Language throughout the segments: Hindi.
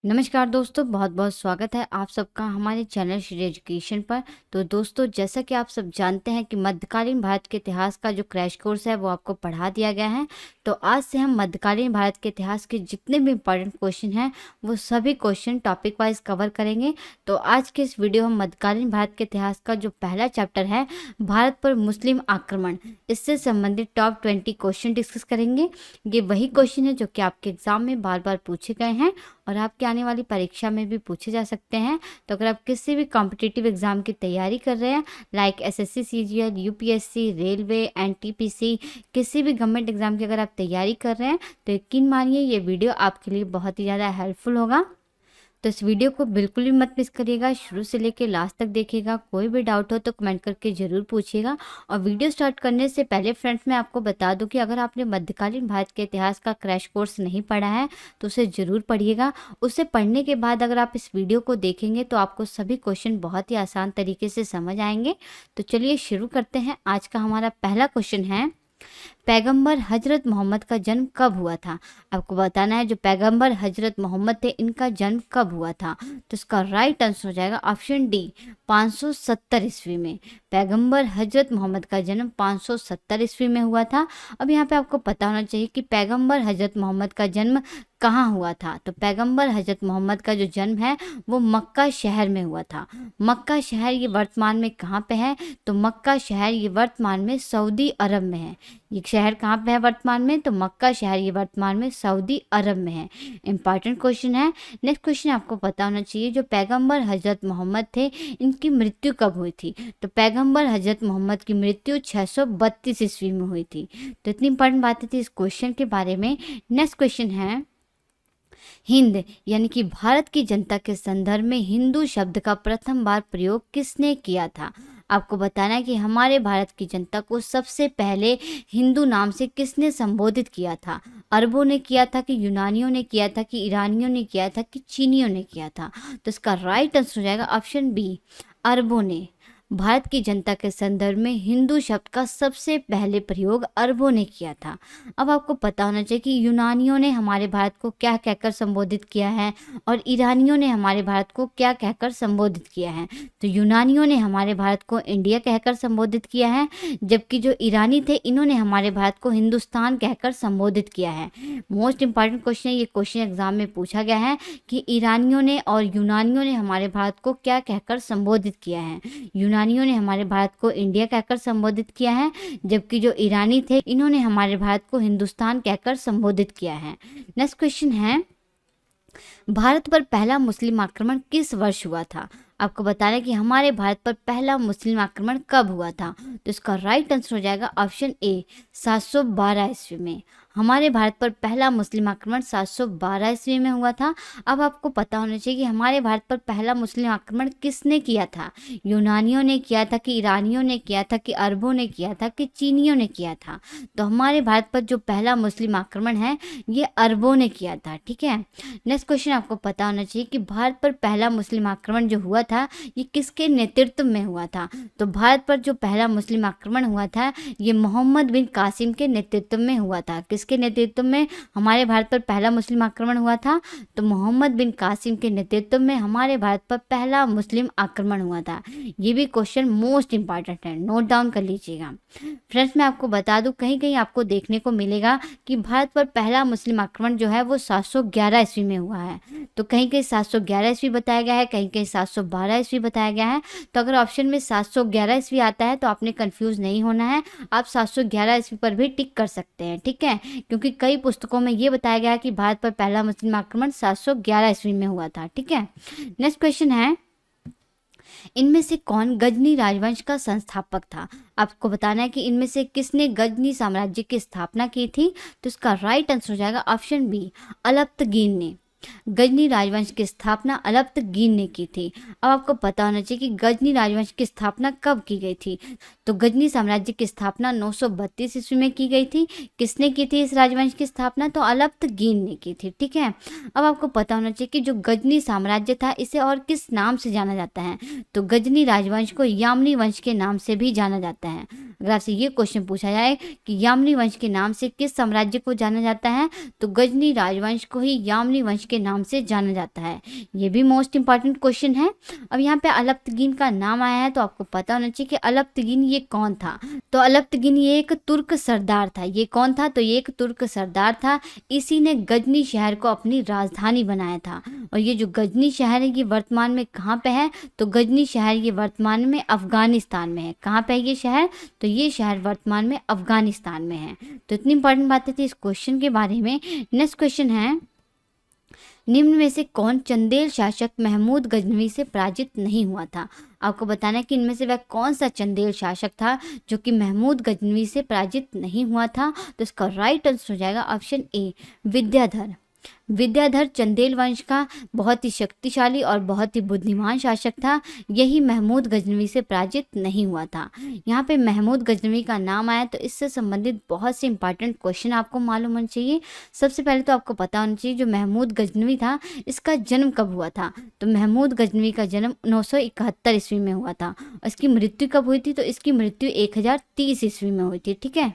नमस्कार दोस्तों, बहुत बहुत स्वागत है आप सबका हमारे चैनल श्री एजुकेशन पर। तो दोस्तों, जैसा कि आप सब जानते हैं कि मध्यकालीन भारत के इतिहास का जो क्रैश कोर्स है वो आपको पढ़ा दिया गया है। तो आज से हम मध्यकालीन भारत के इतिहास के जितने भी इम्पोर्टेंट क्वेश्चन हैं वो सभी क्वेश्चन टॉपिक वाइज कवर करेंगे। तो आज के इस वीडियो हम मध्यकालीन भारत के इतिहास का जो पहला चैप्टर है, भारत पर मुस्लिम आक्रमण, इससे संबंधित टॉप 20 क्वेश्चन डिस्कस करेंगे। ये वही क्वेश्चन है जो कि आपके एग्जाम में बार बार पूछे गए हैं और आपके आने वाली परीक्षा में भी पूछे जा सकते हैं। तो अगर आप किसी भी कॉम्पिटिटिव एग्जाम की तैयारी कर रहे हैं, like SSC, CGL, UPSC, railway, NTPC, किसी भी गवर्नमेंट एग्जाम की अगर आप तैयारी कर रहे हैं तो यकीन मानिए ये वीडियो आपके लिए बहुत ही ज़्यादा हेल्पफुल होगा। तो इस वीडियो को बिल्कुल भी मत मिस करिएगा, शुरू से लेकर लास्ट तक देखिएगा। कोई भी डाउट हो तो कमेंट करके ज़रूर पूछिएगा। और वीडियो स्टार्ट करने से पहले फ्रेंड्स मैं आपको बता दूं कि अगर आपने मध्यकालीन भारत के इतिहास का क्रैश कोर्स नहीं पढ़ा है तो उसे ज़रूर पढ़िएगा। उसे पढ़ने के बाद अगर आप इस वीडियो को देखेंगे तो आपको सभी क्वेश्चन बहुत ही आसान तरीके से समझ आएंगे। तो चलिए शुरू करते हैं। आज का हमारा पहला क्वेश्चन है, पैगंबर हजरत मोहम्मद का जन्म कब हुआ था। आपको बताना है जो पैगंबर हजरत मोहम्मद थे इनका जन्म कब हुआ था। तो इसका राइट आंसर हो जाएगा ऑप्शन डी, 570 ईस्वी में। पैगंबर हजरत मोहम्मद का जन्म 570 ईस्वी में हुआ था। अब यहाँ पे आपको पता होना चाहिए कि पैगंबर हजरत मोहम्मद का जन्म कहाँ हुआ था। तो पैगंबर हजरत मोहम्मद का जो जन्म है वो मक्का शहर में हुआ था। मक्का शहर ये वर्तमान में कहाँ पे है, तो मक्का शहर ये वर्तमान में सऊदी अरब में है। ये शहर कहाँ पे है वर्तमान में, तो मक्का शहर ये वर्तमान में सऊदी अरब में है। इंपॉर्टेंट क्वेश्चन है। नेक्स्ट क्वेश्चन आपको पता होना चाहिए, जो पैगंबर हजरत मोहम्मद थे इनकी मृत्यु कब हुई थी। तो पैगंबर हजरत मोहम्मद की मृत्यु 632 ईस्वी में हुई थी। तो इतनी इंपॉर्टेंट बातें थी इस क्वेश्चन के बारे में। नेक्स्ट क्वेश्चन है, हिंद यानी कि भारत की जनता के संदर्भ में हिंदू शब्द का प्रथम बार प्रयोग किसने किया था। आपको बताना है कि हमारे भारत की जनता को सबसे पहले हिंदू नाम से किसने संबोधित किया था। अरबों ने किया था कि यूनानियों ने किया था कि ईरानियों ने किया था कि चीनियों ने किया था। तो इसका राइट आंसर हो जाएगा ऑप्शन बी, अरबों ने। भारत की जनता के संदर्भ में हिंदू शब्द का सबसे पहले प्रयोग अरबों ने किया था। अब आपको पता होना चाहिए कि यूनानियों ने हमारे भारत को क्या कहकर संबोधित किया है और ईरानियों ने हमारे भारत को क्या कहकर संबोधित किया है। तो यूनानियों ने हमारे भारत को इंडिया कहकर संबोधित किया है, जबकि जो ईरानी थे इन्होंने हमारे भारत को हिंदुस्तान कहकर संबोधित किया है। मोस्ट इंपॉर्टेंट क्वेश्चन है, ये क्वेश्चन एग्जाम में पूछा गया है कि ईरानियों ने और यूनानियों ने हमारे भारत को क्या कहकर संबोधित किया है। यूनानियों ने हमारे भारत को इंडिया कहकर संबोधित किया है, जबकि जो ईरानी थे इन्होंने हमारे भारत को हिंदुस्तान कहकर संबोधित किया है। नेक्स्ट क्वेश्चन है, भारत पर पहला मुस्लिम आक्रमण किस वर्ष हुआ था। आपको बताना है कि हमारे भारत पर पहला मुस्लिम आक्रमण कब हुआ था। तो इसका राइट आंसर हो जाएगा ऑप्शन ए, 712 ईस्वी में। हमारे भारत पर पहला मुस्लिम आक्रमण 712 ईस्वी में हुआ था। अब आपको पता होना चाहिए कि हमारे भारत पर पहला मुस्लिम आक्रमण किसने किया था। यूनानियों ने किया था कि ईरानियों ने किया था कि अरबों ने किया था कि चीनियों ने किया था। तो हमारे भारत पर जो पहला मुस्लिम आक्रमण है ये अरबों ने किया था। ठीक है। नेक्स्ट क्वेश्चन आपको पता होना चाहिए कि भारत पर पहला मुस्लिम आक्रमण जो हुआ था ये किसके नेतृत्व में हुआ था। तो भारत पर जो पहला मुस्लिम आक्रमण हुआ था ये मोहम्मद बिन कासिम के नेतृत्व में हुआ था। किसके नेतृत्व में हमारे भारत पर पहला मुस्लिम आक्रमण हुआ था, तो मोहम्मद बिन कासिम के नेतृत्व में हमारे भारत पर पहला मुस्लिम आक्रमण हुआ था। ये भी क्वेश्चन मोस्ट इंपॉर्टेंट है, नोट डाउन कर लीजिएगा। फ्रेंड्स मैं आपको बता दूं, कहीं कहीं आपको देखने को मिलेगा कि भारत पर पहला मुस्लिम आक्रमण जो है वो 711 ईस्वी में हुआ है। तो कहीं कहीं 711 ईस्वी बताया गया है, कहीं कहीं 712 ईस्वी बताया गया है। तो अगर ऑप्शन में 711 ईस्वी आता है तो आपने कंफ्यूज नहीं होना है, आप 711 ईस्वी पर भी टिक कर सकते हैं। ठीक है, क्योंकि कई पुस्तकों में ये बताया गया है कि भारत पर पहला मुस्लिम आक्रमण 711 ईस्वी में हुआ था। ठीक है। नेक्स्ट क्वेश्चन है, इनमें से कौन गजनी राजवंश का संस्थापक था। आपको बताना है कि इनमें से किसने गजनी साम्राज्य की स्थापना की थी। तो इसका राइट आंसर हो जाएगा ऑप्शन बी, अलप्तगीन ने। गजनी राजवंश की स्थापना अलप्तगीन ने की थी। अब आपको पता होना चाहिए कि गजनी राजवंश की स्थापना कब की गई थी। तो गजनी साम्राज्य की स्थापना 932 ईस्वी में की गई थी। किसने की थी इस राजवंश की स्थापना, तो अलप्तगीन ने की थी। ठीक है। अब आपको पता होना चाहिए कि जो गजनी साम्राज्य था इसे और किस नाम से जाना जाता है। तो गजनी राजवंश को यामनी वंश के नाम से भी जाना जाता है। अगर आपसे ये क्वेश्चन पूछा जाए कि यामनी वंश के नाम से किस साम्राज्य को जाना जाता है, तो गजनी राजवंश को ही यामनी वंश के नाम से जाना जाता है? ये भी मोस्ट इंपॉर्टेंट क्वेश्चन है। अब यहाँ पे अलप्तगीन का नाम आया है तो आपको पता होना चाहिए कि अलप्तगीन ये कौन था। तो अलप्तगीन ये एक तुर्क सरदार था। ये कौन था? तो ये एक तुर्क सरदार था। इसी ने गजनी शहर को अपनी राजधानी बनाया था। और ये जो गजनी शहर है ये वर्तमान में कहाँ पे है? तो गजनी शहर ये वर्तमान में अफगानिस्तान में है। कहाँ पे है ये शहर? तो ये शहर वर्तमान में अफगानिस्तान में है। तो इतनी इंपॉर्टेंट बातें थी इस क्वेश्चन के बारे में। नेक्स्ट क्वेश्चन है, निम्न में से कौन चंदेल शासक महमूद गजनवी से पराजित नहीं हुआ था? आपको बताना है कि इनमें से वह कौन सा चंदेल शासक था जो कि महमूद गजनवी से पराजित नहीं हुआ था। तो इसका राइट आंसर हो जाएगा ऑप्शन ए, विद्याधर। विद्याधर चंदेल वंश का बहुत ही शक्तिशाली और बहुत ही बुद्धिमान शासक था। यही महमूद गजनवी से पराजित नहीं हुआ था। यहाँ पे महमूद गजनवी का नाम आया तो इससे संबंधित बहुत से इंपॉर्टेंट क्वेश्चन आपको मालूम होना चाहिए। सबसे पहले तो आपको पता होना चाहिए जो महमूद गजनवी था इसका जन्म कब हुआ था। तो महमूद गजनवी का जन्म 971 ईस्वी में हुआ था। और इसकी मृत्यु कब हुई थी? तो इसकी मृत्यु 1030 ईस्वी में हुई थी। ठीक है।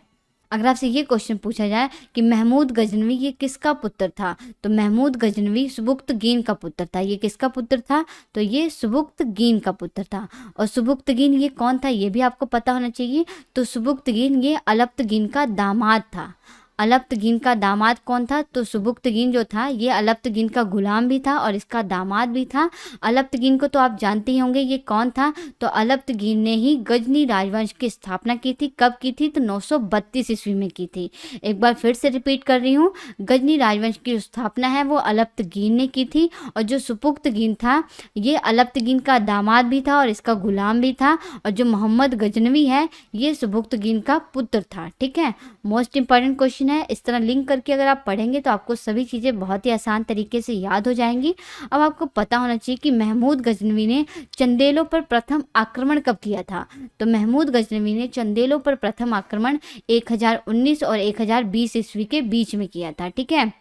अगर आपसे ये क्वेश्चन पूछा जाए कि महमूद गजनवी ये किसका पुत्र था? तो महमूद गजनवी सुबुक्तगीन का पुत्र था। ये किसका पुत्र था? तो ये सुबुक्तगीन का पुत्र था। और सुबुक्तगीन ये कौन था ये भी आपको पता होना चाहिए। तो सुबुक्तगीन ये अलप्तगीन का दामाद था। अलप्तगीन का दामाद कौन था? तो सुबुक्तगीन जो था ये अलप्तगीन का गुलाम भी था और इसका दामाद भी था। अलप्तगीन को तो आप जानते ही होंगे ये कौन था। तो अलप्तगीन ने ही गजनी राजवंश की स्थापना की थी। कब की थी? तो 932 ईस्वी में की थी। एक बार फिर से रिपीट कर रही हूँ, गजनी राजवंश की जो स्थापना है वो अलप्तगीन ने की थी। और जो सुबुक्तगीन था ये अलप्तगीन का दामाद भी था और इसका गुलाम भी था। और जो मोहम्मद गजनवी है ये सुबुक्तगीन का पुत्र था। ठीक है। मोस्ट इंपॉर्टेंट क्वेश्चन है। इस तरह लिंक करके अगर आप पढ़ेंगे तो आपको सभी चीज़ें बहुत ही आसान तरीके से याद हो जाएंगी। अब आपको पता होना चाहिए कि महमूद गजनवी ने चंदेलों पर प्रथम आक्रमण कब किया था। तो महमूद गजनवी ने चंदेलों पर प्रथम आक्रमण 1019 और 1020 ईस्वी के बीच में किया था। ठीक है।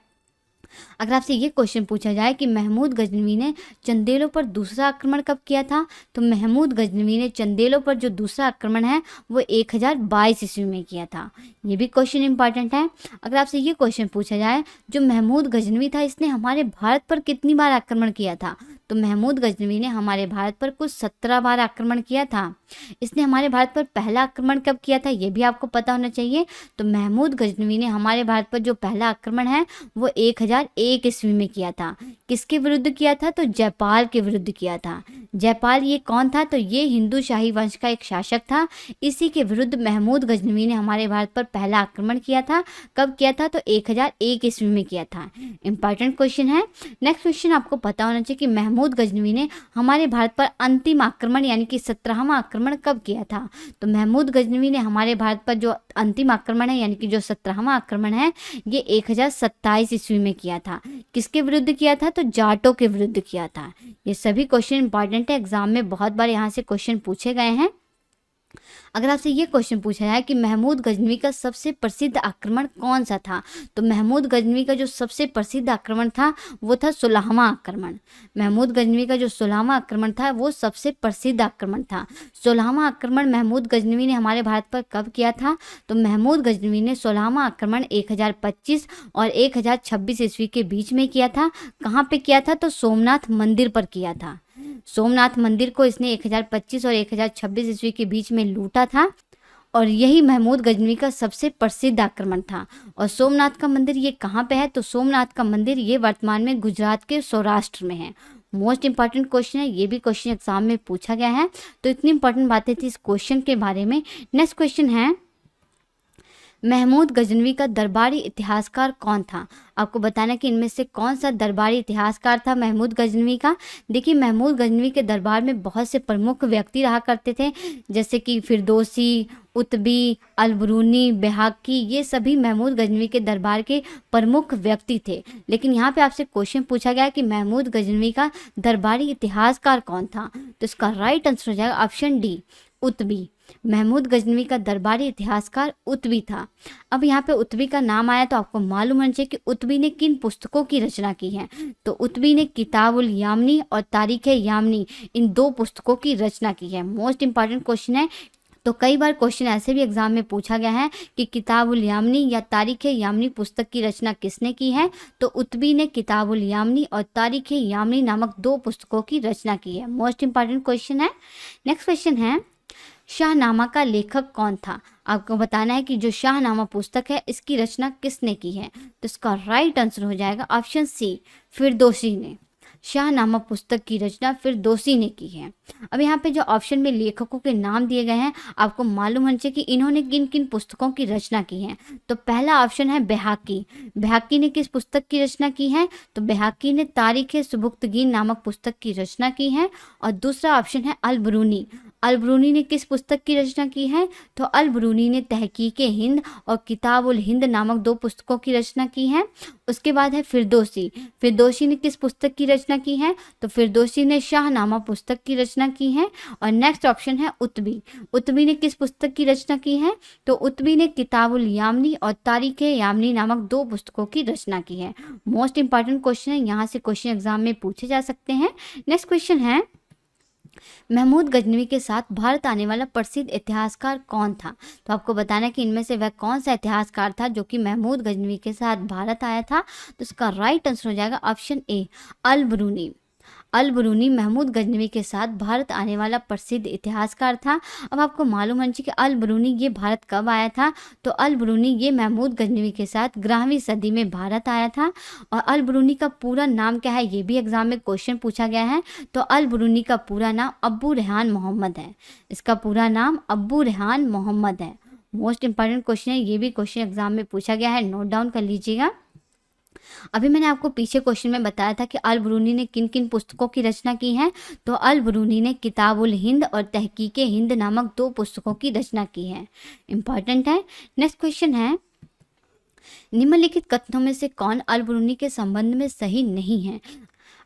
अगर आपसे ये क्वेश्चन पूछा जाए कि महमूद गजनवी ने चंदेलों पर दूसरा आक्रमण कब किया था। तो महमूद गजनवी ने चंदेलों पर जो दूसरा आक्रमण है वो 1022 ईस्वी में किया था। ये भी क्वेश्चन इंपॉर्टेंट है। अगर आपसे ये क्वेश्चन पूछा जाए जो महमूद गजनवी था इसने हमारे भारत पर कितनी बार आक्रमण किया था। तो महमूद गजनवी ने हमारे भारत पर कुल 17 बार आक्रमण किया था। इसने हमारे भारत पर पहला आक्रमण कब किया था ये भी आपको पता होना चाहिए। तो महमूद गजनवी ने हमारे भारत पर जो पहला आक्रमण है वो 1001 ईस्वी में किया था। किसके विरुद्ध किया था? तो जयपाल के विरुद्ध किया था। जयपाल ये कौन था? तो ये हिंदू शाही वंश का एक शासक था। इसी के विरुद्ध महमूद गजनवी ने हमारे भारत पर पहला आक्रमण किया था। कब किया था? तो 1001 ईस्वी में किया था। इंपॉर्टेंट क्वेश्चन है। नेक्स्ट क्वेश्चन आपको पता होना चाहिए कि महमूद गजनवी ने हमारे भारत पर अंतिम आक्रमण यानी कि 17वां आक्रमण कब किया था। तो महमूद गजनवी ने हमारे भारत पर जो अंतिम आक्रमण है यानी कि जो 17वां आक्रमण है ये 1027 ईस्वी में किया था। किसके विरुद्ध किया था? तो जाटों के विरुद्ध किया था। ये सभी क्वेश्चन इंपॉर्टेंट है। एग्जाम में बहुत बार यहाँ से क्वेश्चन पूछे गए हैं। अगर आपसे ये क्वेश्चन पूछा जाए कि महमूद गजनवी का सबसे प्रसिद्ध आक्रमण कौन सा था। तो महमूद गजनवी का जो सबसे प्रसिद्ध आक्रमण था वो था 16वां आक्रमण। महमूद गजनवी का जो 16वां आक्रमण था वो सबसे प्रसिद्ध आक्रमण था। 16वां आक्रमण महमूद गजनवी ने हमारे भारत पर कब किया था। तो महमूद गजनवी ने 16वां आक्रमण 1025 और 1026 ईस्वी के बीच में किया था। कहाँ पे किया था? तो सोमनाथ मंदिर पर किया था। सोमनाथ मंदिर को इसने 1025 और 1026 ईस्वी के बीच में लूटा था। और यही महमूद गजनवी का सबसे प्रसिद्ध आक्रमण था। और सोमनाथ का मंदिर ये कहाँ पे है? तो सोमनाथ का मंदिर ये वर्तमान में गुजरात के सौराष्ट्र में है। मोस्ट इंपॉर्टेंट क्वेश्चन है। ये भी क्वेश्चन एग्जाम में पूछा गया है। तो इतनी इंपॉर्टेंट बातें थी इस क्वेश्चन के बारे में। नेक्स्ट क्वेश्चन है, महमूद गजनवी का दरबारी इतिहासकार कौन था। आपको बताना कि इनमें से कौन सा दरबारी इतिहासकार था महमूद गजनवी का। देखिए महमूद गजनवी के दरबार में बहुत से प्रमुख व्यक्ति रहा करते थे जैसे कि फिरदौसी, उतबी, अलबरूनी, बेहाकी, ये सभी महमूद गजनवी के दरबार के प्रमुख व्यक्ति थे। लेकिन यहाँ पे आपसे क्वेश्चन पूछा गया कि महमूद गजनवी का दरबारी इतिहासकार कौन था। तो इसका राइट आंसर हो जाएगा ऑप्शन डी, उतबी। महमूद गजनवी का दरबारी इतिहासकार उतबी था। अब यहाँ पे उतबी का नाम आया तो आपको मालूम होना चाहिए कि उतबी ने किन पुस्तकों की रचना की है। तो उतबी ने किताबुल यामनी और तारीख यामनी इन 2 पुस्तकों की रचना की है। मोस्ट इंपॉर्टेंट क्वेश्चन है। तो कई बार क्वेश्चन ऐसे भी एग्जाम में पूछा गया है कि किताबुल यामनी या तारीख यामनी पुस्तक की रचना किसने की है, तो उत्बी ने किताबुल यामनी और तारीख यामनी नामक 2 पुस्तकों की रचना की है। मोस्ट इंपॉर्टेंट क्वेश्चन है। नेक्स्ट क्वेश्चन है, शाहनामा का लेखक कौन था? आपको बताना है कि जो शाहनामा पुस्तक है इसकी रचना किसने की है, तो इसका राइट आंसर हो जाएगा ऑप्शन सी, फिरदौसी ने। शाहनामा पुस्तक की रचना फिरदौसी ने की है। अब यहाँ पे जो ऑप्शन में लेखकों के नाम दिए गए हैं, आपको मालूम होना चाहिए कि इन्होंने किन किन पुस्तकों की रचना की है। तो पहला ऑप्शन है बैहाकी। बैहाकी ने किस पुस्तक की रचना की है? तो बैहाकी ने तारीख सुबुक्तगीन नामक पुस्तक की रचना की है। और दूसरा ऑप्शन है अल-बरूनी। अल-बरूनी ने किस पुस्तक की रचना की है? तो अल-बरूनी ने तहकीक हिंद और किताब उल हिंद नामक 2 पुस्तकों की रचना की है। उसके बाद है फिरदौसी। फिरदौसी ने किस पुस्तक की रचना की है? तो फिरदौसी ने शाहनामा पुस्तक की रचना की है। और नेक्स्ट ऑप्शन है उत्बी। उत्बी ने किस पुस्तक की रचना की है? तो उत्बी ने किताबुल यामनी और तारीख यामनी नामक 2 पुस्तकों की रचना की है। मोस्ट इंपॉर्टेंट क्वेश्चन है, यहाँ से क्वेश्चन एग्जाम में पूछे जा सकते हैं। नेक्स्ट क्वेश्चन है, महमूद गजनवी के साथ भारत आने वाला प्रसिद्ध इतिहासकार कौन था? तो आपको बताना है कि इनमें से वह कौन सा इतिहासकार था जो कि महमूद गजनवी के साथ भारत आया था। तो इसका राइट आंसर हो जाएगा ऑप्शन ए, अल-बरूनी। अल-बरूनी महमूद गजनवी के साथ भारत आने वाला प्रसिद्ध इतिहासकार था। अब आपको मालूम होना चाहिए कि अल-बरूनी ये भारत कब आया था। तो अल-बरूनी ये महमूद गजनवी के साथ 11वीं सदी में भारत आया था। और अल-बरूनी का पूरा नाम क्या है, ये भी एग्जाम में क्वेश्चन पूछा गया है। तो अल-बरूनी का पूरा नाम अब्बू रेहान मोहम्मद है। इसका पूरा नाम अब्बू रेहान मोहम्मद है। मोस्ट इंपॉर्टेंट क्वेश्चन है, ये भी क्वेश्चन एग्जाम में पूछा गया है, नोट डाउन कर लीजिएगा। अभी मैंने आपको पीछे क्वेश्चन में बताया था कि अल-बरूनी ने किन किन पुस्तकों की रचना की है। तो अल-बरूनी ने किताबुल हिंद और तहकीक हिंद नामक 2 पुस्तकों की रचना की है। इंपॉर्टेंट है। नेक्स्ट क्वेश्चन है, निम्नलिखित कथनों में से कौन अल-बरूनी के संबंध में सही नहीं है?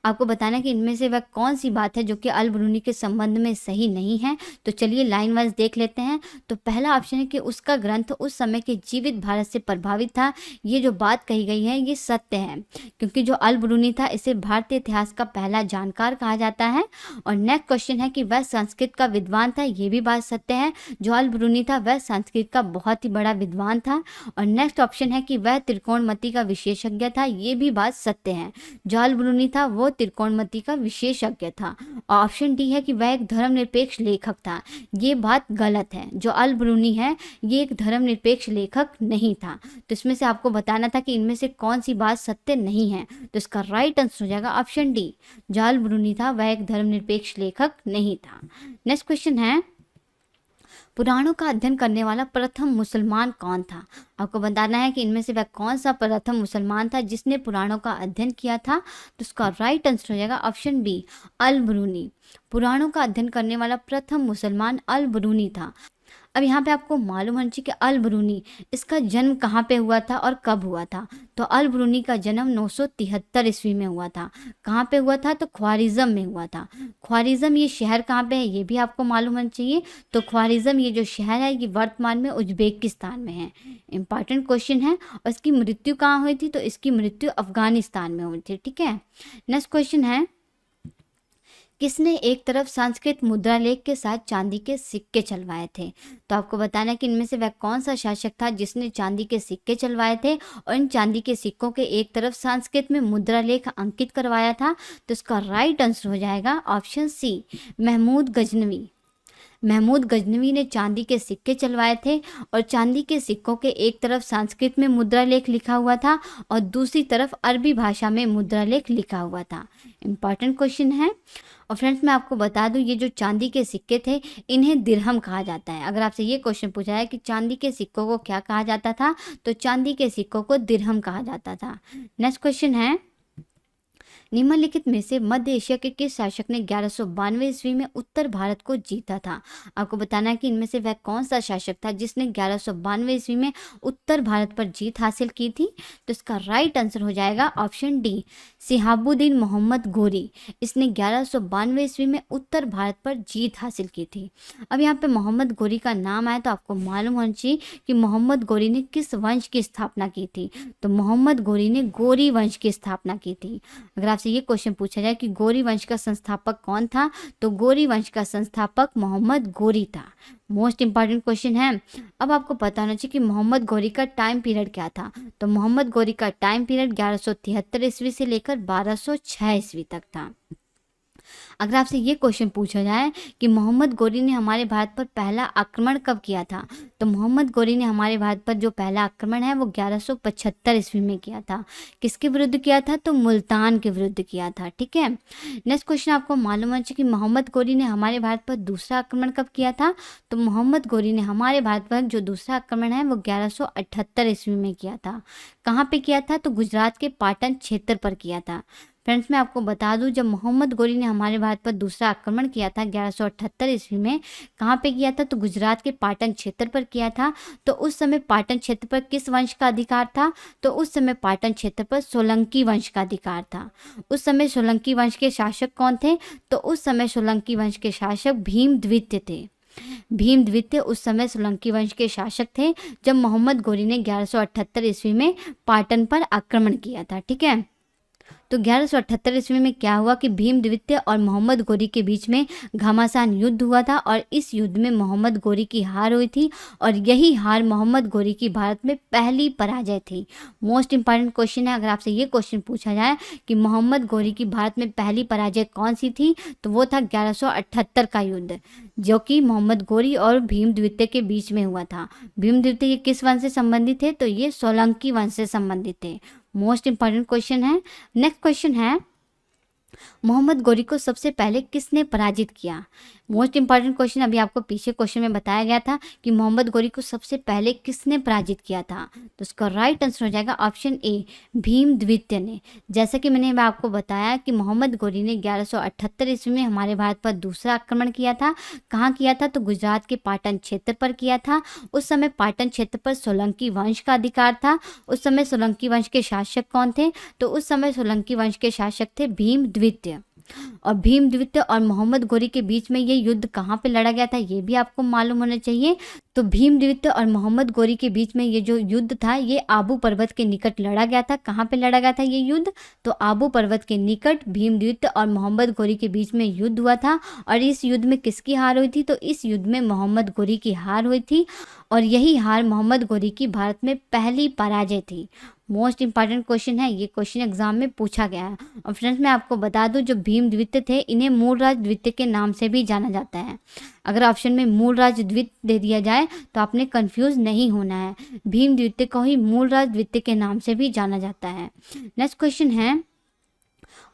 आपको बताना है कि इनमें से वह कौन सी बात है जो कि अल-बरूनी के संबंध में सही नहीं है। तो चलिए लाइन वाइज देख लेते हैं। तो पहला ऑप्शन है कि उसका ग्रंथ उस समय के जीवित भारत से प्रभावित था। ये जो बात कही गई है ये सत्य है, क्योंकि जो अल-बरूनी था इसे भारतीय इतिहास का पहला जानकार कहा जाता है। और नेक्स्ट क्वेश्चन है कि वह संस्कृत का विद्वान था। ये भी बात सत्य है, जो अल-बरूनी था वह संस्कृत का बहुत ही बड़ा विद्वान था। और नेक्स्ट ऑप्शन है कि वह त्रिकोणमति का विशेषज्ञ था। ये भी बात सत्य है, जो अल-बरूनी था वो त्रिकोणमति का विशेषज्ञ था। ऑप्शन डी है कि वह एक धर्मनिरपेक्ष लेखक था। ये बात गलत है, जो अल-बरूनी है ये एक धर्मनिरपेक्ष लेखक नहीं था। तो इसमें से आपको बताना था कि इनमें से कौन सी बात सत्य नहीं है। तो इसका राइट आंसर हो जाएगा ऑप्शन डी, जो अल-बरूनी था वह एक धर्मनिरपेक्ष लेखक नहीं था। नेक्स्ट क्वेश्चन है, पुराणों का अध्ययन करने वाला प्रथम मुसलमान कौन था? आपको बताना है कि इनमें से वह कौन सा प्रथम मुसलमान था जिसने पुराणों का अध्ययन किया था। तो उसका राइट आंसर हो जाएगा ऑप्शन बी, अल-बरूनी। पुराणों का अध्ययन करने वाला प्रथम मुसलमान अल-बरूनी था। अब यहाँ पे आपको मालूम होना चाहिए कि अल-बरूनी इसका जन्म कहाँ पे हुआ था और कब हुआ था। तो अल-बरूनी का जन्म 973 ईस्वी में हुआ था। कहाँ पे हुआ था? तो ख्वारिज़म में हुआ था। ख्वारिज़म ये शहर कहाँ पे है ये भी आपको मालूम होना चाहिए। तो ख्वारिज़म ये जो शहर है ये वर्तमान में उज्बेकिस्तान में है। इंपॉर्टेंट क्वेश्चन है। और इसकी मृत्यु कहाँ हुई थी? तो इसकी मृत्यु अफगानिस्तान में हुई थी। ठीक है। नेक्स्ट क्वेश्चन है, किसने एक तरफ संस्कृत मुद्रा लेख के साथ चांदी के सिक्के चलवाए थे? तो आपको बताना है कि इनमें से वह कौन सा शासक था जिसने चांदी के सिक्के चलवाए थे और इन चांदी के सिक्कों के एक तरफ संस्कृत में मुद्रा लेख अंकित करवाया था। तो इसका राइट आंसर हो जाएगा ऑप्शन सी, महमूद गजनवी। महमूद गजनवी ने चांदी के सिक्के चलवाए थे और चांदी के सिक्कों के एक तरफ संस्कृत में मुद्रा लेख लिखा हुआ था और दूसरी तरफ अरबी भाषा में मुद्रा लेख लिखा हुआ था। इंपॉर्टेंट क्वेश्चन है। और फ्रेंड्स मैं आपको बता दूं, ये जो चांदी के सिक्के थे इन्हें दिरहम कहा जाता है। अगर आपसे ये क्वेश्चन पूछा है कि चांदी के सिक्कों को क्या कहा जाता था, तो चांदी के सिक्कों को दिरहम कहा जाता था। नेक्स्ट क्वेश्चन है, निम्नलिखित में से मध्य एशिया के किस शासक ने 1192 ईस्वी में उत्तर भारत को जीता था? आपको बताना है कि इनमें से वह कौन सा शासक था जिसने 1192 ईस्वी में उत्तर भारत पर जीत हासिल की थी। तो इसका राइट आंसर हो जाएगा ऑप्शन डी, सिहाबुद्दीन मोहम्मद गोरी। इसने 1192 ईस्वी में उत्तर भारत पर जीत हासिल की थी। अब यहाँ पे मोहम्मद गोरी का नाम आया तो आपको मालूम होना चाहिए कि मोहम्मद गोरी ने किस वंश की स्थापना की थी। तो मोहम्मद गोरी ने गोरी वंश की स्थापना की थी। अगर आपसे ये क्वेश्चन पूछा जाए कि गौरी वंश का संस्थापक कौन था, तो गौरी वंश का संस्थापक मोहम्मद गौरी था। मोस्ट इंपॉर्टेंट क्वेश्चन है। अब आपको पता होना चाहिए कि मोहम्मद गौरी का टाइम पीरियड क्या था। तो मोहम्मद गौरी का टाइम पीरियड 1173 ईस्वी से लेकर 1206 ईस्वी तक था। अगर आपसे ये क्वेश्चन पूछा जाए कि मोहम्मद गौरी ने हमारे भारत पर पहला आक्रमण कब किया था, तो मोहम्मद गौरी ने हमारे भारत पर जो पहला आक्रमण है वो 1175 ईस्वी में किया था। किसके विरुद्ध किया था, तो मुल्तान के विरुद्ध किया था। ठीक है। नेक्स्ट क्वेश्चन आपको मालूम होना चाहिए कि मोहम्मद गौरी ने हमारे भारत पर दूसरा आक्रमण कब किया था। तो मोहम्मद गौरी ने हमारे भारत पर जो दूसरा आक्रमण है वो 1178 ईस्वी में किया था। कहाँ पे किया था, तो गुजरात के पाटन क्षेत्र पर किया था। फ्रेंड्स, मैं आपको बता दूं, जब मोहम्मद गौरी ने हमारे भारत पर दूसरा आक्रमण किया था 1178 ईस्वी में, कहाँ पे किया था, तो गुजरात के पाटन क्षेत्र पर किया था। तो उस समय पाटन क्षेत्र पर किस वंश का अधिकार था, तो उस समय पाटन क्षेत्र पर सोलंकी वंश का अधिकार था। उस समय सोलंकी वंश के शासक कौन थे, तो उस समय सोलंकी वंश के शासक भीमद्वितीय थे। भीमद्वितीय उस समय सोलंकी वंश के शासक थे जब मोहम्मद गौरी ने 1178 ईस्वी में पाटन पर आक्रमण किया था। ठीक है। तो 1178 ईस्वी में क्या हुआ कि भीमद्वितीय और मोहम्मद गौरी के बीच में घमासान युद्ध हुआ था और इस युद्ध में मोहम्मद गौरी की हार हुई थी और यही हार मोहम्मद गौरी की भारत में पहली पराजय थी। मोस्ट इंपॉर्टेंट क्वेश्चन है। अगर आपसे ये क्वेश्चन पूछा जाए कि मोहम्मद गौरी की भारत में पहली पराजय कौन सी थी, तो वो था 1178 का युद्ध, जो कि मोहम्मद गौरी और भीमद्वितीय के बीच में हुआ था। भीमद्वितीय किस वंश से संबंधित थे, तो ये सोलंकी वंश से संबंधित थे। मोस्ट इंपॉर्टेंट क्वेश्चन है। नेक्स्ट क्वेश्चन है, मोहम्मद गौरी को सबसे पहले किसने पराजित किया। मोस्ट इंपॉर्टेंट क्वेश्चन, अभी आपको पीछे क्वेश्चन में बताया गया था कि मोहम्मद गौरी को सबसे पहले किसने पराजित किया था, तो उसका राइट आंसर हो जाएगा ऑप्शन ए, भीमद्वितीय ने। जैसा कि मैंने आपको बताया कि मोहम्मद गौरी ने 1178 ईस्वी में हमारे भारत पर दूसरा आक्रमण किया था। कहाँ किया था, तो गुजरात के पाटन क्षेत्र पर किया था। उस समय पाटन क्षेत्र पर सोलंकी वंश का अधिकार था। उस समय सोलंकी वंश के शासक कौन थे, तो उस समय सोलंकी वंश के शासक थे भीमद्वितीय। और भीमद्वितीय और मोहम्मद गौरी के बीच में ये युद्ध कहाँ पे लड़ा गया था, ये भी आपको मालूम होना चाहिए। तो भीमद्वितीय और मोहम्मद गौरी के बीच में ये जो युद्ध था ये आबू पर्वत के निकट लड़ा गया था। कहाँ पे लड़ा गया था ये युद्ध, तो आबू पर्वत के निकट भीमद्वितीय और मोहम्मद गौरी के बीच में युद्ध हुआ था। और इस युद्ध में किसकी हार हुई थी, तो इस युद्ध में मोहम्मद गौरी की हार हुई थी और यही हार मोहम्मद गौरी की भारत में पहली पराजय थी। मोस्ट इंपॉर्टेंट क्वेश्चन है, ये क्वेश्चन एग्जाम में पूछा गया है। और फ्रेंड्स, मैं आपको बता दूं, जो भीमद्वितीय थे इन्हें मूलराज द्वितीय के नाम से भी जाना जाता है। अगर ऑप्शन में मूलराज द्वितीय दे दिया जाए तो आपने कंफ्यूज नहीं होना है। भीमद्वितीय को ही मूलराज द्वितीय के नाम से भी जाना जाता है। नेक्स्ट क्वेश्चन है,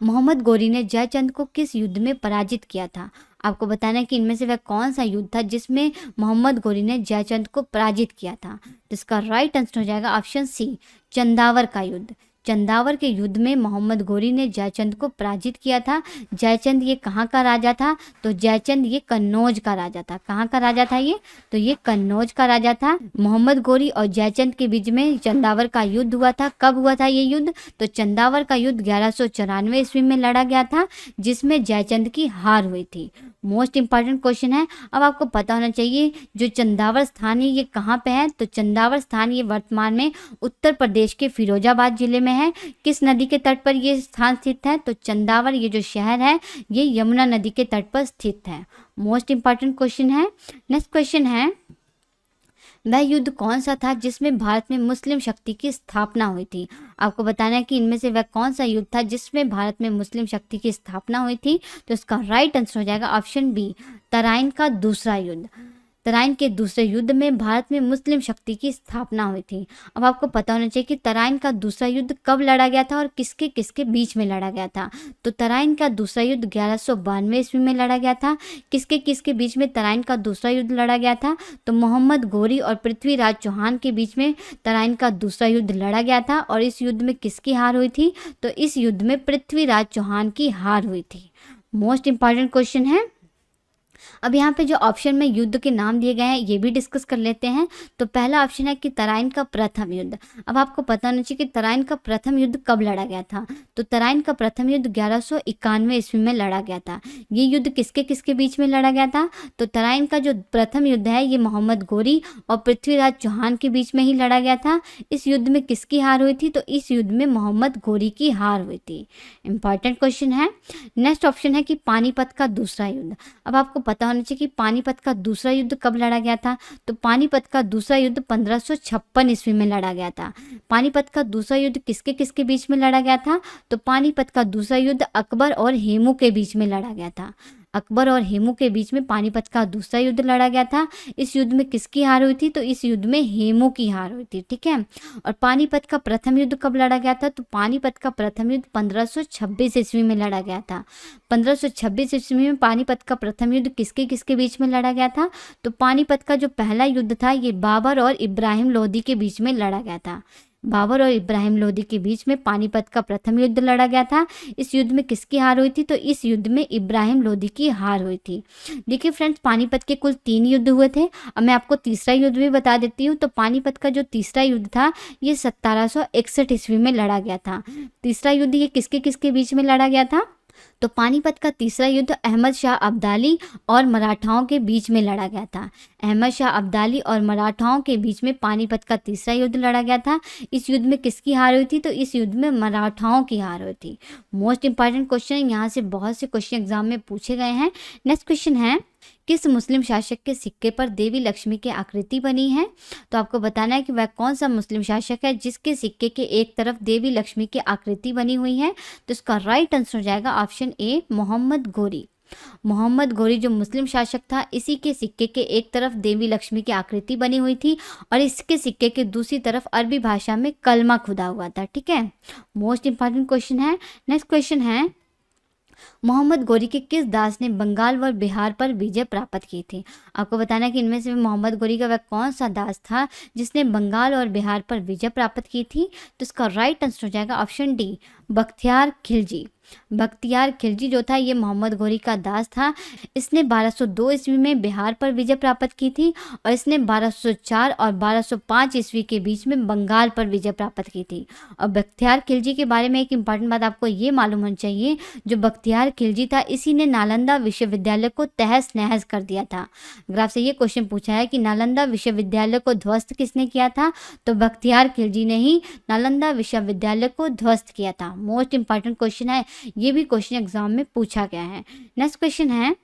मोहम्मद गौरी ने जयचंद को किस युद्ध में पराजित किया था। आपको बताना है कि इनमें से वह कौन सा युद्ध था जिसमें मोहम्मद गौरी ने जयचंद को पराजित किया था। तो इसका राइट आंसर हो जाएगा ऑप्शन सी, चंदावर का युद्ध। चंदावर के युद्ध में मोहम्मद गौरी ने जयचंद को पराजित किया था। जयचंद ये कहाँ का राजा था, तो जयचंद ये कन्नौज का राजा था। कहाँ का राजा था ये, तो ये कन्नौज का राजा था। मोहम्मद गौरी और जयचंद के बीच में चंदावर का युद्ध हुआ था। कब हुआ था ये युद्ध, तो चंदावर का युद्ध 1194 ईस्वी में लड़ा गया था जिसमें जयचंद की हार हुई थी। मोस्ट इंपॉर्टेंट क्वेश्चन है। अब आपको पता होना चाहिए जो चंदावर स्थान है ये कहाँ पे है, तो चंदावर स्थान ये वर्तमान में उत्तर प्रदेश के फिरोजाबाद जिले में है। किस नदी के तट पर ये स्थान स्थित है, तो चंदावर ये जो शहर है ये यमुना नदी के तट पर स्थित है। मोस्ट इंपॉर्टेंट क्वेश्चन है। नेक्स्ट क्वेश्चन है, वह युद्ध कौन सा था जिसमें भारत में मुस्लिम शक्ति की स्थापना हुई थी। आपको बताना है कि इनमें से वह कौन सा युद्ध था जिसमें भारत में मुस्लिम शक्ति की स्थापना हुई थी। तो इसका राइट आंसर हो जाएगा ऑप्शन बी, तराइन का दूसरा युद्ध। तराइन के दूसरे युद्ध में भारत में मुस्लिम शक्ति की स्थापना हुई थी। अब आपको पता होना चाहिए कि तराइन का दूसरा युद्ध कब लड़ा गया था और किसके किसके बीच में लड़ा गया था। तो तराइन का दूसरा युद्ध 1192 ईस्वी में लड़ा गया था। किसके किसके बीच में तराइन का दूसरा युद्ध लड़ा गया था, तो मोहम्मद गौरी और पृथ्वीराज चौहान के बीच में तराइन का दूसरा युद्ध लड़ा गया था। और इस युद्ध में किसकी हार हुई थी, तो इस युद्ध में पृथ्वीराज चौहान की हार हुई थी। मोस्ट इंपॉर्टेंट क्वेश्चन है। अब यहाँ पे जो ऑप्शन में युद्ध के नाम दिए गए हैं ये भी डिस्कस कर लेते हैं। तो पहला ऑप्शन है कि तराइन का प्रथम युद्ध। अब आपको पता होना चाहिए कि तराइन का प्रथम युद्ध कब लड़ा गया था। तो तराइन का प्रथम युद्ध 1191 ईस्वी में लड़ा गया था। ये युद्ध किसके किसके बीच में लड़ा गया था? तो तराइन का जो प्रथम युद्ध है ये मोहम्मद गोरी और पृथ्वीराज चौहान के बीच में ही लड़ा गया था। इस युद्ध में किसकी हार हुई थी? तो इस युद्ध में मोहम्मद गोरी की हार हुई थी। इंपॉर्टेंट क्वेश्चन है। नेक्स्ट ऑप्शन है कि पानीपत का दूसरा युद्ध। अब आपको पता होना चाहिए कि पानीपत का दूसरा युद्ध कब लड़ा गया था। तो पानीपत का दूसरा युद्ध 1556 ईस्वी में लड़ा गया था। पानीपत का दूसरा युद्ध किसके किसके बीच में लड़ा गया था? तो पानीपत का दूसरा युद्ध अकबर और हेमू के बीच में लड़ा गया था। अकबर और हेमू के बीच में पानीपत का दूसरा युद्ध लड़ा गया था। इस युद्ध में किसकी हार हुई थी? तो इस युद्ध में हेमू की हार हुई थी। ठीक है। और पानीपत का प्रथम युद्ध कब लड़ा गया था? तो पानीपत का प्रथम युद्ध 1526 ईस्वी में लड़ा गया था। 1526 ईस्वी में पानीपत का प्रथम युद्ध किसके किसके बीच में लड़ा गया था? तो पानीपत का जो पहला युद्ध था ये बाबर और इब्राहिम लोदी के बीच में लड़ा गया था। बाबर और इब्राहिम लोदी के बीच में पानीपत का प्रथम युद्ध लड़ा गया था। इस युद्ध में किसकी हार हुई थी? तो इस युद्ध में इब्राहिम लोदी की हार हुई थी। देखिए फ्रेंड्स, पानीपत के कुल 3 युद्ध हुए थे। अब मैं आपको तीसरा युद्ध भी बता देती हूँ। तो पानीपत का जो तीसरा युद्ध था ये 1761 ईस्वी में लड़ा गया था। तीसरा युद्ध ये किसके किसके बीच में लड़ा गया था? तो पानीपत का तीसरा युद्ध अहमद शाह अब्दाली और मराठाओं के बीच में लड़ा गया था। अहमद शाह अब्दाली और मराठाओं के बीच में पानीपत का तीसरा युद्ध लड़ा गया था। इस युद्ध में किसकी हार हुई थी? तो इस युद्ध में मराठाओं की हार हुई थी। मोस्ट इंपॉर्टेंट क्वेश्चन है, यहाँ से बहुत से क्वेश्चन एग्जाम में पूछे गए हैं। नेक्स्ट क्वेश्चन है, किस मुस्लिम शासक के सिक्के पर देवी लक्ष्मी की आकृति बनी है? तो आपको बताना है कि वह कौन सा मुस्लिम शासक है जिसके सिक्के के एक तरफ देवी लक्ष्मी की आकृति बनी हुई है। तो इसका राइट आंसर हो जाएगा ऑप्शन ए, मोहम्मद गोरी। मोहम्मद गोरी जो मुस्लिम शासक था, इसी के सिक्के के एक तरफ देवी लक्ष्मी की आकृति बनी हुई थी और इसके सिक्के के दूसरी तरफ अरबी भाषा में कलमा खुदा हुआ था। ठीक है। मोस्ट इंपॉर्टेंट क्वेश्चन है। नेक्स्ट क्वेश्चन है, मोहम्मद गोरी के किस दास ने बंगाल व बिहार पर विजय प्राप्त की थी? आपको बताना है कि इनमें से मोहम्मद गोरी का वह कौन सा दास था जिसने बंगाल और बिहार पर विजय प्राप्त की थी। तो इसका राइट आंसर हो जाएगा ऑप्शन डी, बख्तियार खिलजी। बख्तियार खिलजी जो था ये मोहम्मद गोरी का दास था। इसने 1202 ईस्वी में बिहार पर विजय प्राप्त की थी और इसने 1204 और 1205 ईस्वी के बीच में बंगाल पर विजय प्राप्त की थी। और बख्तियार खिलजी के बारे में एक इम्पॉर्टेंट बात आपको ये मालूम होनी चाहिए, जो बख्तियार खिलजी था इसी ने नालंदा विश्वविद्यालय को तहस नहस कर दिया था। अगर आपसे ये क्वेश्चन पूछा है कि नालंदा विश्वविद्यालय को ध्वस्त किसने किया था, तो बख्तियार खिलजी ने ही नालंदा विश्वविद्यालय को ध्वस्त किया था। मोस्ट इंपॉर्टेंट क्वेश्चन है, ये भी क्वेश्चन एग्जाम में पूछा गया है। नेक्स्ट क्वेश्चन है,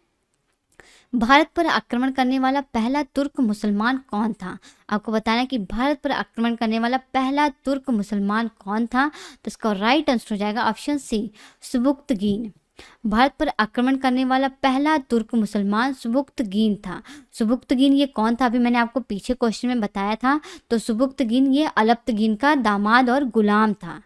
भारत पर आक्रमण करने वाला पहला तुर्क मुसलमान कौन था? आपको बताना है कि भारत पर आक्रमण करने वाला पहला तुर्क मुसलमान कौन था। तो इसका राइट आंसर हो जाएगा ऑप्शन सी, सुबुक्तगीन। भारत पर आक्रमण करने वाला पहला तुर्क मुसलमान सुबुक्तगीन था। सुबुक्तगीन ये कौन था? अभी मैंने आपको पीछे क्वेश्चन में बताया था। तो सुबुक्तगीन ये अलप्तगीन का दामाद और गुलाम था।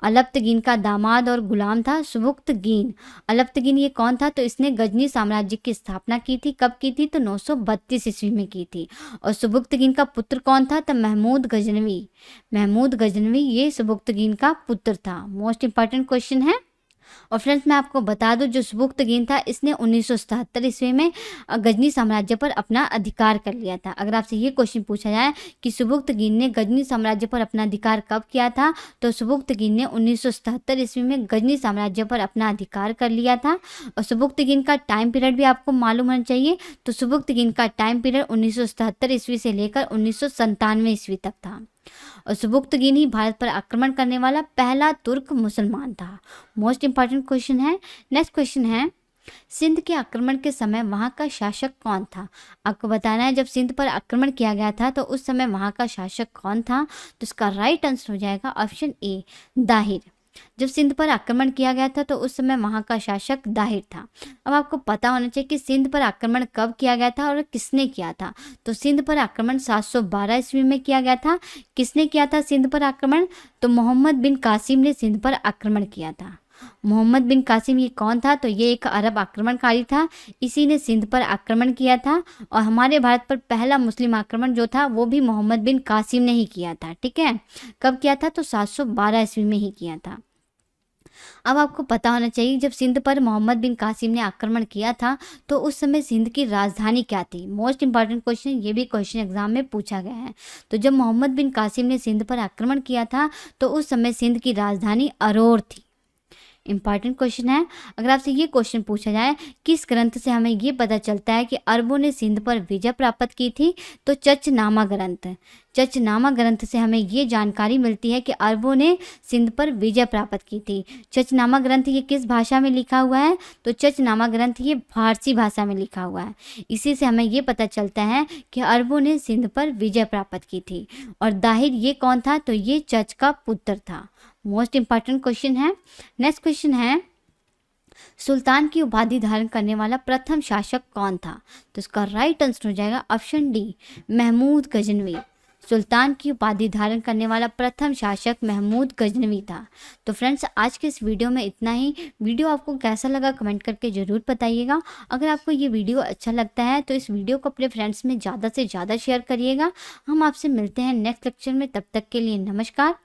अलप्तगीन का दामाद और गुलाम था सुबुक्तगीन। अलप्तगीन ये कौन था? तो इसने गजनी साम्राज्य की स्थापना की थी। कब की थी? तो 932 ईस्वी में की थी। और सुबुक्तगीन का पुत्र कौन था? तो महमूद गजनवी। महमूद गजनवी ये सुबुक्तगीन का पुत्र था। मोस्ट इंपॉर्टेंट क्वेश्चन है। और फ्रेंड्स मैं आपको बता दूं, जो सुबुक्तगीन था इसने 1977 ईस्वी में गजनी साम्राज्य पर अपना अधिकार कर लिया था। अगर आपसे ये क्वेश्चन पूछा जाए कि सुबुक्तगीन ने गजनी साम्राज्य पर अपना अधिकार कब किया था, तो सुबुक्तगीन ने 1977 ईस्वी में गजनी साम्राज्य पर अपना अधिकार कर लिया था। और सुबुक्तगीन का टाइम पीरियड भी आपको मालूम होना चाहिए। तो सुबुक्तगीन का टाइम पीरियड 1977 ईस्वी से लेकर 1997 ईस्वी तक था। और सुबुक्तगीन ही भारत पर आक्रमण करने वाला पहला तुर्क मुसलमान था। मोस्ट इंपॉर्टेंट क्वेश्चन है। नेक्स्ट क्वेश्चन है, सिंध के आक्रमण के समय वहां का शासक कौन था? आपको बताना है जब सिंध पर आक्रमण किया गया था तो उस समय वहां का शासक कौन था। तो इसका राइट आंसर हो जाएगा ऑप्शन ए, दाहिर। जब सिंध पर आक्रमण किया गया था तो उस समय वहां का शासक दाहिर था। अब आपको पता होना चाहिए कि सिंध पर आक्रमण कब किया गया था और किसने किया था। तो सिंध पर आक्रमण 712 ईस्वी में किया गया था। किसने किया था सिंध पर आक्रमण? तो मोहम्मद बिन कासिम ने सिंध पर आक्रमण किया था। मोहम्मद बिन कासिम ये कौन था? तो ये एक अरब आक्रमणकारी था। इसी ने सिंध पर आक्रमण किया था। और हमारे भारत पर पहला मुस्लिम आक्रमण जो था वो भी मोहम्मद बिन कासिम ने ही किया था। ठीक है। कब किया था? तो 712 ईस्वी में ही किया था। अब आपको पता होना चाहिए जब सिंध पर मोहम्मद बिन कासिम ने आक्रमण किया था तो उस समय सिंध की राजधानी क्या थी। मोस्ट इंपॉर्टेंट क्वेश्चन, ये भी क्वेश्चन एग्जाम में पूछा गया है। तो जब मोहम्मद बिन कासिम ने सिंध पर आक्रमण किया था तो उस समय सिंध की राजधानी अरोर थी। इंपॉर्टेंट क्वेश्चन है। अगर आपसे ये क्वेश्चन पूछा जाए किस ग्रंथ से हमें ये पता चलता है कि अरबों ने सिंध पर विजय प्राप्त की थी, तो चचनामा ग्रंथ। चचनामा ग्रंथ से हमें ये जानकारी मिलती है कि अरबों ने सिंध पर विजय प्राप्त की थी। चचनामा ग्रंथ ये किस भाषा में लिखा हुआ है, तो चचनामा ग्रंथ ये फारसी भाषा में लिखा हुआ है। इसी से हमें ये पता चलता है कि अरबों ने सिंध पर विजय प्राप्त की थी। और दाहिर ये कौन था, तो ये चच का पुत्र था। मोस्ट इंपॉर्टेंट क्वेश्चन है। नेक्स्ट क्वेश्चन है, सुल्तान की उपाधि धारण करने वाला प्रथम शासक कौन था। तो इसका राइट आंसर हो जाएगा ऑप्शन डी, महमूद गजनवी। सुल्तान की उपाधि धारण करने वाला प्रथम शासक महमूद गजनवी था। तो फ्रेंड्स, आज के इस वीडियो में इतना ही। वीडियो आपको कैसा लगा कमेंट करके ज़रूर बताइएगा। अगर आपको ये वीडियो अच्छा लगता है तो इस वीडियो को अपने फ्रेंड्स में ज़्यादा से ज़्यादा शेयर करिएगा। हम आपसे मिलते हैं नेक्स्ट लेक्चर में, तब तक के लिए नमस्कार।